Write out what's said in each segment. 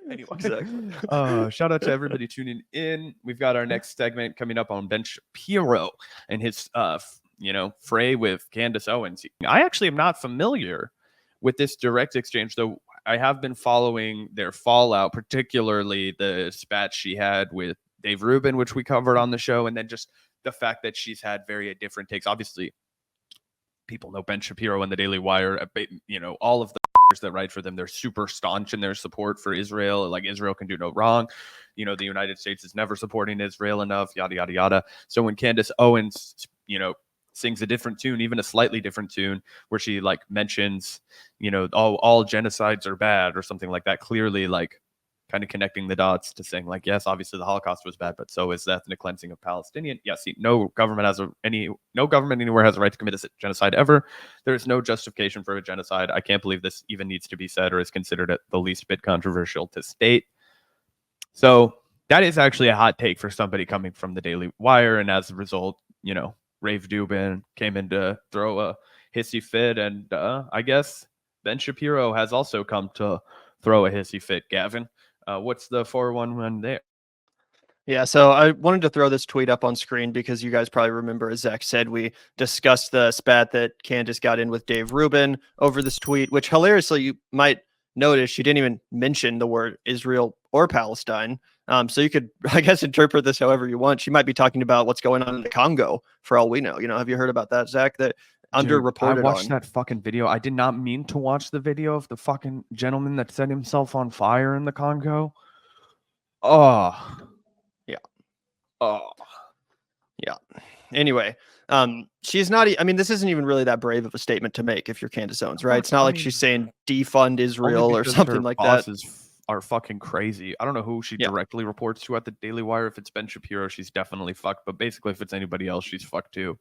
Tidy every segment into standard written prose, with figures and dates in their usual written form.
Anyway, Exactly. Shout out to everybody tuning in. We've got our next segment coming up on Ben Shapiro and his fray with Candace Owens. I actually am not familiar with this direct exchange, though I have been following their fallout, particularly the spat she had with Dave Rubin, which we covered on the show, and then just the fact that she's had very different takes. Obviously, people know Ben Shapiro and the Daily Wire, all of the that write for them, they're super staunch in their support for Israel. Like, Israel can do no wrong. The United States is never supporting Israel enough, yada, yada, yada. So when Candace Owens, sings a different tune, even a slightly different tune, where she like mentions, all genocides are bad or something like that, clearly like kind of connecting the dots to saying like, yes, obviously the Holocaust was bad, but so is the ethnic cleansing of Palestinian. Yes, no government anywhere has a right to commit a genocide ever. There is no justification for a genocide. I can't believe this even needs to be said or is considered the least bit controversial to state. So that is actually a hot take for somebody coming from the Daily Wire, and as a result, Rafe Dubin came in to throw a hissy fit, and I guess Ben Shapiro has also come to throw a hissy fit. Gavin, what's the 411 there? Yeah, so I wanted to throw this tweet up on screen because you guys probably remember, as Zach said, we discussed the spat that Candace got in with Dave Rubin over this tweet, which hilariously you might notice she didn't even mention the word Israel or Palestine. So you could, I guess, interpret this however you want. She might be talking about what's going on in the Congo for all we know. Have you heard about that, Zach? That underreported. I watched that fucking video. I did not mean to watch the video of the fucking gentleman that set himself on fire in the Congo. Oh, yeah. Oh, yeah. Anyway, she's not. I mean, this isn't even really that brave of a statement to make if you're Candace Owens, right? It's not like she's saying defund Israel or something like that. Are fucking crazy. I don't know who she directly reports to at the Daily Wire. If it's Ben Shapiro, she's definitely fucked. But basically, if it's anybody else, she's fucked too.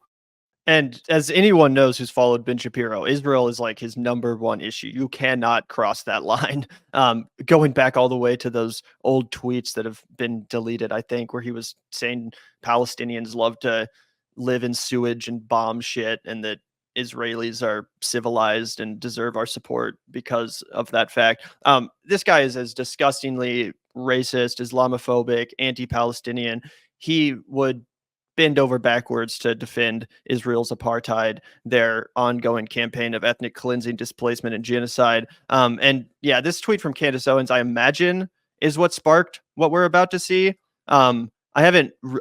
And as anyone knows who's followed Ben Shapiro, Israel is like his number one issue. You cannot cross that line. Going back all the way to those old tweets that have been deleted, I think, where he was saying Palestinians love to live in sewage and bomb shit, and that Israelis are civilized and deserve our support because of that fact. This guy is as disgustingly racist, Islamophobic, anti-Palestinian. He would bend over backwards to defend Israel's apartheid, their ongoing campaign of ethnic cleansing, displacement, and genocide. And yeah, this tweet from Candace Owens, I imagine, is what sparked what we're about to see. Obviously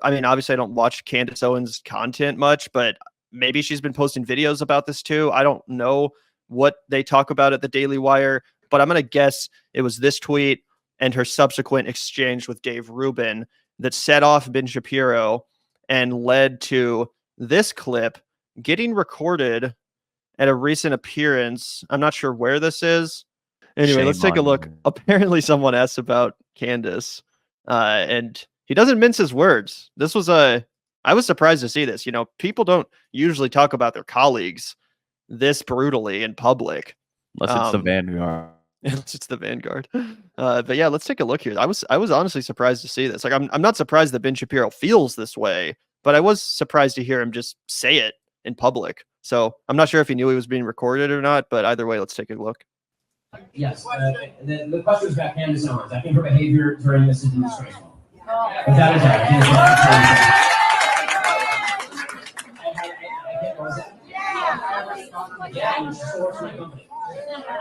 I don't watch Candace Owens content much, but maybe she's been posting videos about this too. I don't know what they talk about at the Daily Wire, but I'm going to guess it was this tweet and her subsequent exchange with Dave Rubin that set off Ben Shapiro and led to this clip getting recorded at a recent appearance. I'm not sure where this is. Anyway, let's take a look. Apparently someone asked about Candace, and he doesn't mince his words. I was surprised to see this. People don't usually talk about their colleagues this brutally in public. Unless it's the Vanguard. Unless it's the Vanguard. But yeah, let's take a look here. I was honestly surprised to see this. Like, I'm not surprised that Ben Shapiro feels this way, but I was surprised to hear him just say it in public. So I'm not sure if he knew he was being recorded or not, but either way, let's take a look. Yes, the question was about Candace Owens. I think her behavior during this is disgraceful. Without a doubt. Yeah, she still works for my company.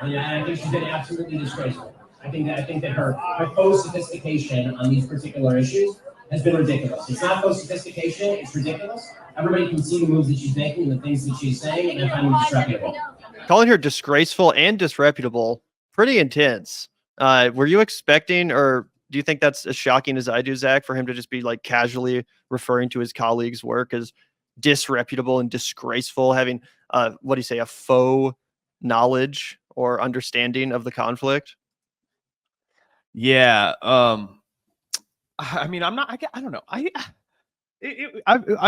And I think she's been absolutely disgraceful. I think that her faux sophistication on these particular issues has been ridiculous. It's not faux sophistication, it's ridiculous. Everybody can see the moves that she's making and the things that she's saying, and I find them disreputable. Calling her disgraceful and disreputable, pretty intense. Were you expecting, or do you think that's as shocking as I do, Zach, for him to just be like casually referring to his colleagues' work as disreputable and disgraceful, having what do you say, a faux knowledge or understanding of the conflict? Yeah. I mean, I don't know. I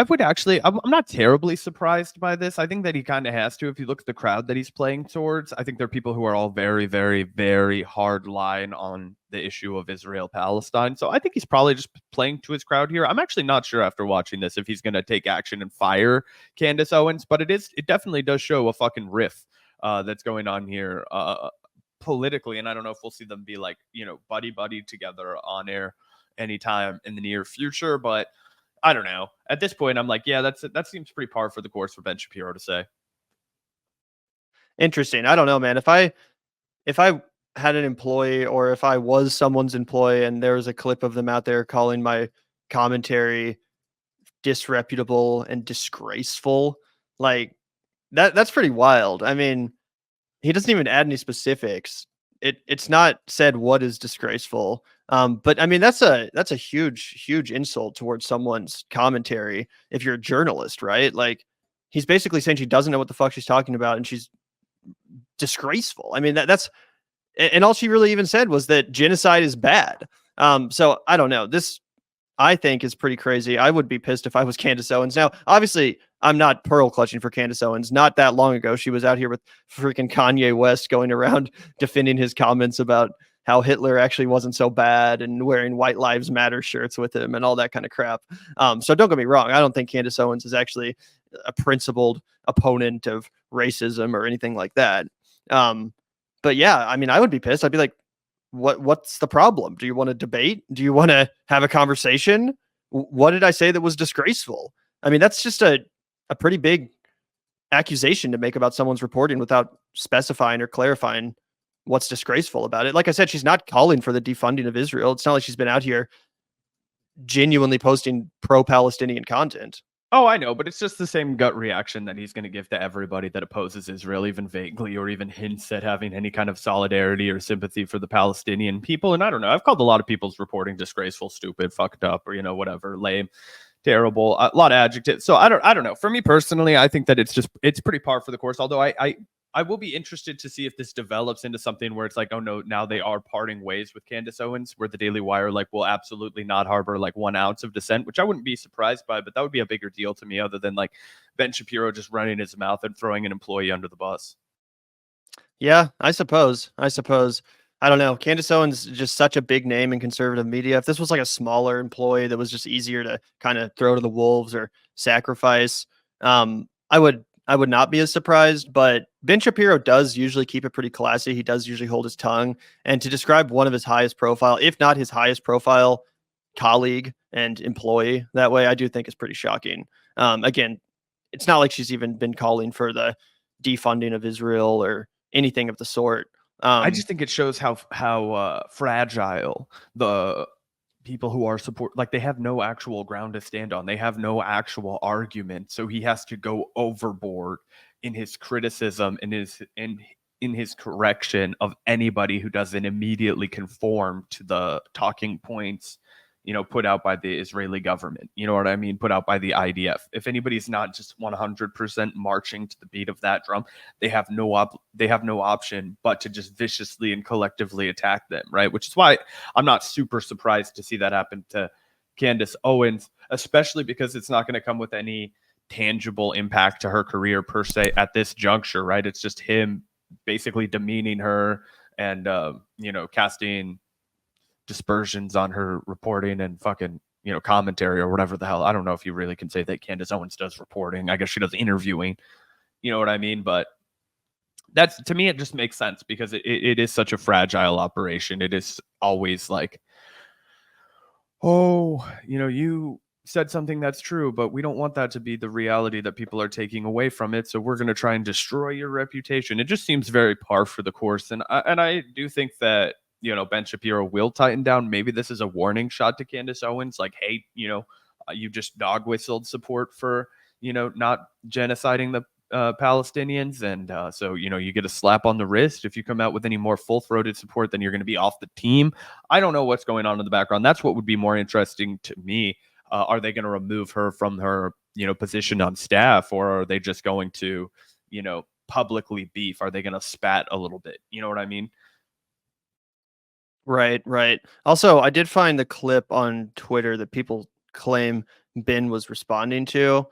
would actually, I'm not terribly surprised by this. I think that he kind of has to. If you look at the crowd that he's playing towards, I think there are people who are all very, very, very hard line on the issue of Israel-Palestine. So I think he's probably just playing to his crowd here. I'm actually not sure after watching this if he's going to take action and fire Candace Owens, but it definitely does show a fucking riff that's going on here. politically, and I don't know if we'll see them be like, buddy together on air anytime in the near future, but I don't know. At this point, I'm like, yeah, that seems pretty par for the course for Ben Shapiro to say. Interesting. I don't know, man. If I had an employee, or if I was someone's employee and there was a clip of them out there calling my commentary disreputable and disgraceful, like that's pretty wild. I mean, he doesn't even add any specifics. It's not said what is disgraceful. But I mean, that's a huge insult towards someone's commentary if you're a journalist, right? Like, he's basically saying she doesn't know what the fuck she's talking about and she's disgraceful. I mean, that's and all she really even said was that genocide is bad. So I don't know. This, I think, is pretty crazy. I would be pissed if I was Candace Owens. Now, obviously, I'm not pearl clutching for Candace Owens. Not that long ago, she was out here with freaking Kanye West going around defending his comments about how Hitler actually wasn't so bad and wearing White Lives Matter shirts with him and all that kind of crap. So don't get me wrong. I don't think Candace Owens is actually a principled opponent of racism or anything like that. But yeah, I mean, I would be pissed. I'd be like, what's the problem? Do you want to debate? Do you want to have a conversation? What did I say that was disgraceful? I mean, that's just a pretty big accusation to make about someone's reporting without specifying or clarifying what's disgraceful about it. Like I said, she's not calling for the defunding of Israel. It's not like she's been out here genuinely posting pro-Palestinian content. Oh, I know, but it's just the same gut reaction that he's going to give to everybody that opposes Israel, even vaguely, or even hints at having any kind of solidarity or sympathy for the Palestinian people. And I don't know, I've called a lot of people's reporting disgraceful, stupid, fucked up, or, whatever, lame, terrible, a lot of adjectives. So I don't know. For me personally, I think that it's pretty par for the course. Although I will be interested to see if this develops into something where it's like, oh no, now they are parting ways with Candace Owens, where the Daily Wire will absolutely not harbor 1 ounce of dissent, which I wouldn't be surprised by, but that would be a bigger deal to me, other than Ben Shapiro just running his mouth and throwing an employee under the bus. Yeah, I suppose. I don't know. Candace Owens is just such a big name in conservative media. If this was a smaller employee that was just easier to kind of throw to the wolves or sacrifice, I would not be as surprised. But Ben Shapiro does usually keep it pretty classy. He does usually hold his tongue. And to describe one of his highest profile, if not his highest profile colleague and employee that way, I do think is pretty shocking. Again, it's not like she's even been calling for the defunding of Israel or anything of the sort. I just think it shows how fragile the people who are they have no actual ground to stand on. They have no actual argument. So he has to go overboard in his criticism and in his correction of anybody who doesn't immediately conform to the talking points, put out by the Israeli government. You know what I mean? Put out by the IDF. If anybody's not just 100% marching to the beat of that drum, they have no option but to just viciously and collectively attack them, right? Which is why I'm not super surprised to see that happen to Candace Owens, especially because it's not going to come with any tangible impact to her career per se at this juncture, right? It's just him basically demeaning her and casting dispersions on her reporting and fucking commentary or whatever the hell. I don't know if you really can say that Candace Owens does reporting. I guess she does interviewing, you know what I mean? But that's, to me, it just makes sense because it is such a fragile operation. It is always you said something that's true, but we don't want that to be the reality that people are taking away from it, so we're going to try and destroy your reputation. It just seems very par for the course. And I do think that Ben Shapiro will tighten down. Maybe this is a warning shot to Candace Owens, hey, you just dog whistled support for, not genociding the Palestinians. And so, you get a slap on the wrist. If you come out with any more full-throated support, then you're going to be off the team. I don't know what's going on in the background. That's what would be more interesting to me. Are they going to remove her from her, position on staff, or are they just going to, publicly beef? Are they going to spat a little bit? You know what I mean? Right. Also, I did find the clip on Twitter that people claim Ben was responding to.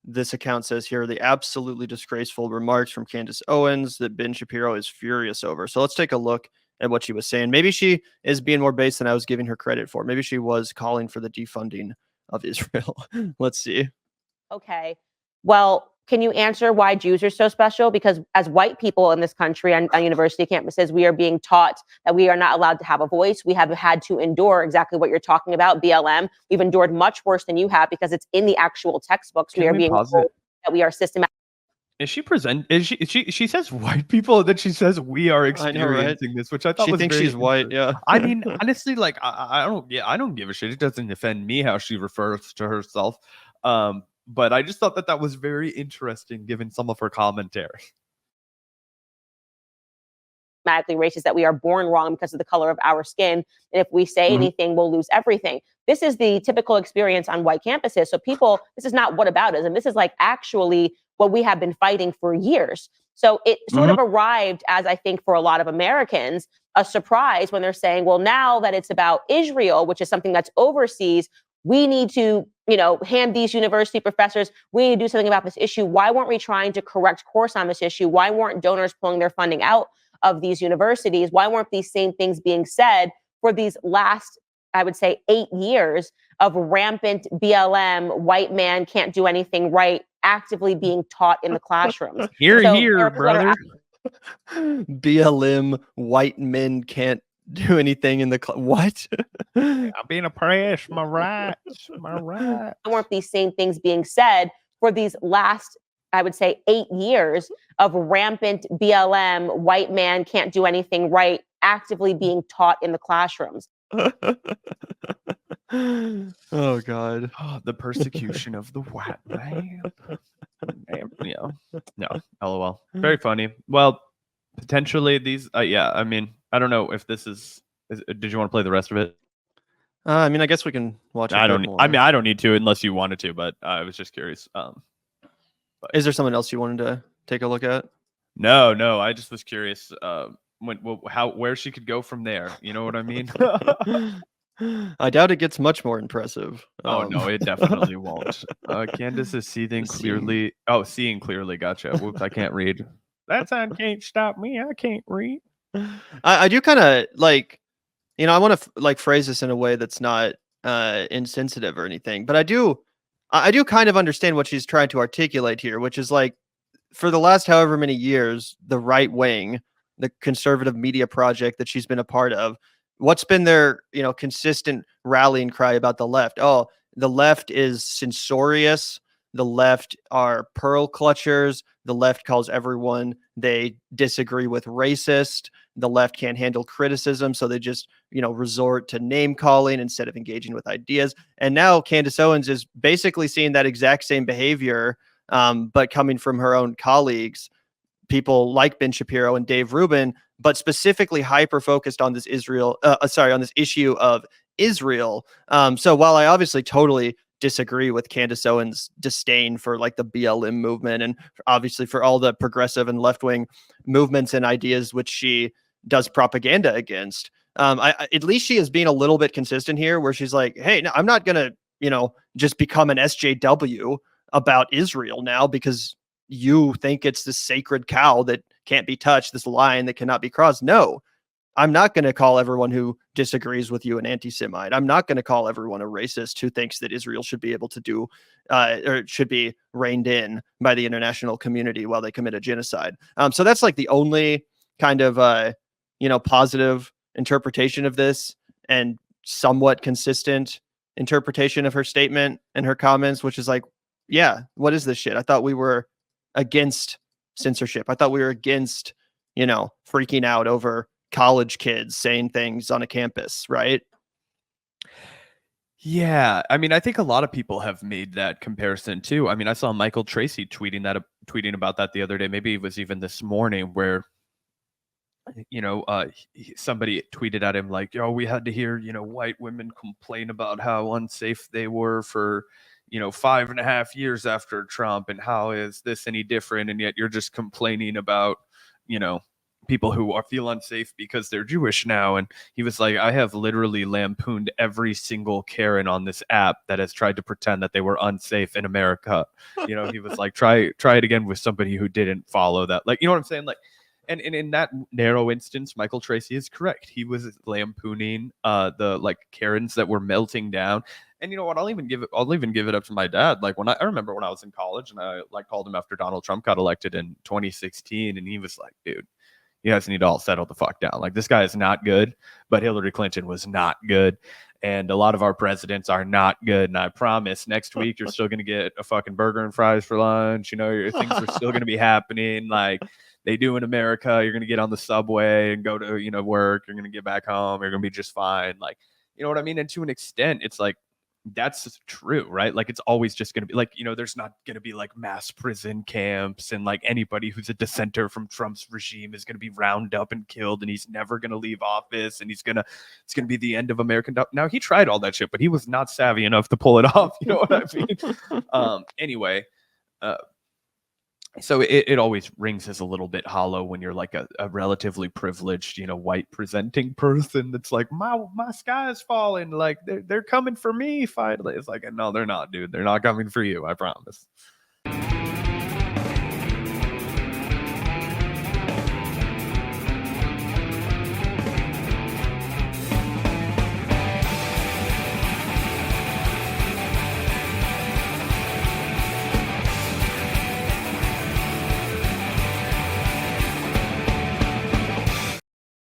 This account says here, the absolutely disgraceful remarks from Candace Owens that Ben Shapiro is furious over. So let's take a look at what she was saying. Maybe she is being more base than I was giving her credit for. Maybe she was calling for the defunding of Israel. Let's see. Okay, well, can you answer why Jews are so special? Because as white people in this country on university campuses, we are being taught that we are not allowed to have a voice. We have had to endure exactly what you're talking about, BLM. We've endured much worse than you have because it's in the actual textbooks. We are being told that we are systematic. Is she says white people, and then she says we are experiencing this, which I thought she was thinks very she's white. Yeah. I mean, honestly, like I don't give a shit. It doesn't offend me how she refers to herself. But I just thought that was very interesting given some of her commentary. Automatically racist, that we are born wrong because of the color of our skin. And if we say anything, we'll lose everything. This is the typical experience on white campuses. So people, this is not whataboutism. This is like actually what we have been fighting for years. So it sort of arrived as, I think, for a lot of Americans, a surprise when they're saying, well, now that it's about Israel, which is something that's overseas, we need to, hand these university professors, we need to do something about this issue. Why weren't we trying to correct course on this issue? Why weren't donors pulling their funding out of these universities? Why weren't these same things being said for these last, I would say, 8 years of rampant BLM, white man can't do anything right, actively being taught in the classrooms? Here, brother. BLM, white men can't do anything in the what? I'm being oppressed. My rights. My rights. Why weren't these same things being said for these last, I would say, 8 years of rampant BLM, white man can't do anything right, actively being taught in the classrooms? Oh, God. Oh, the persecution of the white man. Yeah. No. LOL. Very funny. Well, potentially these. Yeah. I mean, I don't know if this is. Did you want to play the rest of it? I mean, I guess we can watch it. I don't need to unless you wanted to, but I was just curious. Is there someone else you wanted to take a look at? No. I just was curious. Where she could go from there. You know what I mean? I doubt it gets much more impressive. Oh no, it definitely won't. Candace is seeing clearly. Gotcha. Whoops, I can't read. That sign can't stop me. I can't read. I do kind of like, I want to phrase this in a way that's not insensitive or anything, but I do kind of understand what she's trying to articulate here, which is like, for the last however many years, the right wing, the conservative media project that she's been a part of, what's been their, consistent rallying cry about the left? Oh, the left is censorious. The left are pearl clutchers. The left calls everyone they disagree with racist. The left can't handle criticism, so they just, resort to name calling instead of engaging with ideas. And now Candace Owens is basically seeing that exact same behavior, but coming from her own colleagues, people like Ben Shapiro and Dave Rubin, but specifically hyper-focused on this on this issue of Israel. So while I obviously totally disagree with Candace Owens' disdain for like the BLM movement and obviously for all the progressive and left-wing movements and ideas which she does propaganda against, at least she is being a little bit consistent here, where she's like, hey, no, I'm not going to, just become an SJW about Israel now because you think it's this sacred cow that can't be touched, this line that cannot be crossed. No, I'm not going to call everyone who disagrees with you an anti-Semite. I'm not going to call everyone a racist who thinks that Israel should be able to do or should be reined in by the international community while they commit a genocide. So that's like the only kind of, positive interpretation of this and somewhat consistent interpretation of her statement and her comments, which is like, yeah, what is this shit? I thought we were against censorship. I thought we were against, freaking out over college kids saying things on a campus, right? Yeah, I mean, I think a lot of people have made that comparison too. I mean, I saw Michael Tracy tweeting about that the other day. Maybe it was even this morning, where somebody tweeted at him like, "Yo, we had to hear white women complain about how unsafe they were for 5.5 years after Trump, and how is this any different? And yet you're just complaining about people who feel unsafe because they're Jewish now." And he was like, I have literally lampooned every single Karen on this app that has tried to pretend that they were unsafe in America. He was like, try it again with somebody who didn't follow that. Like, you know what I'm saying? Like, and in that narrow instance, Michael Tracy is correct. He was lampooning the like Karens that were melting down. And you know what? I'll even give it up to my dad. Like I remember when I was in college and I like called him after Donald Trump got elected in 2016, and he was like, dude, you guys need to all settle the fuck down. Like, this guy is not good, but Hillary Clinton was not good. And a lot of our presidents are not good. And I promise next week you're still going to get a fucking burger and fries for lunch. You know, your things are still going to be happening like they do in America. You're going to get on the subway and go to, you know, work. You're going to get back home. You're going to be just fine. Like, you know what I mean? And to an extent, it's like, that's true, right? Like, it's always just going to be like, you know, there's not going to be like mass prison camps and like anybody who's a dissenter from Trump's regime is going to be rounded up and killed, and he's never going to leave office, and it's going to be the end of American. Now, he tried all that shit, but he was not savvy enough to pull it off. You know what I mean? Anyway, so it always rings as a little bit hollow when you're like a relatively privileged, you know, white presenting person that's like, my sky is falling, like they're coming for me finally. It's like, no, they're not, dude. They're not coming for you, I promise.